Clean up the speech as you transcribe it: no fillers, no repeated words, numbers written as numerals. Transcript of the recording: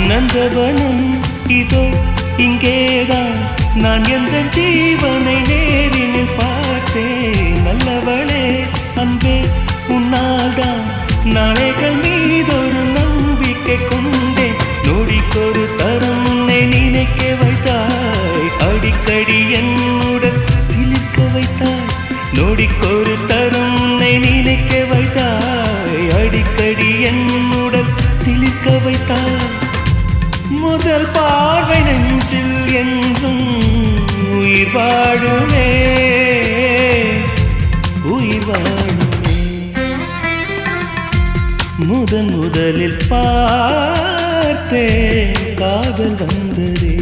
நந்தவனம் இதோ இங்கேதான் நான் எந்த ஜீவனை நேரினில் பார்த்தேன் நல்லவளே அன்பே உன்னால்தான் நாளைகள் மீதொரு நம்பிக்கை கொண்டேன் நொடிக்கொரு தரம் உன்னை நினைக்க வைத்தாய் அடிக்கடி என்னுடன் சிலிர்க்க வைத்தாய் நொடிக்கொரு தரம் உன்னை நினைக்க வைத்தாய் அடிக்கடி என்னுடன் சிலிர்க்க வைத்தாய் முதல் பார்வை நெஞ்சில் என்றும் உயிர் வாழுமே உயிர் வாழுமே முதலில் பார்த்தே காதல் வந்ததே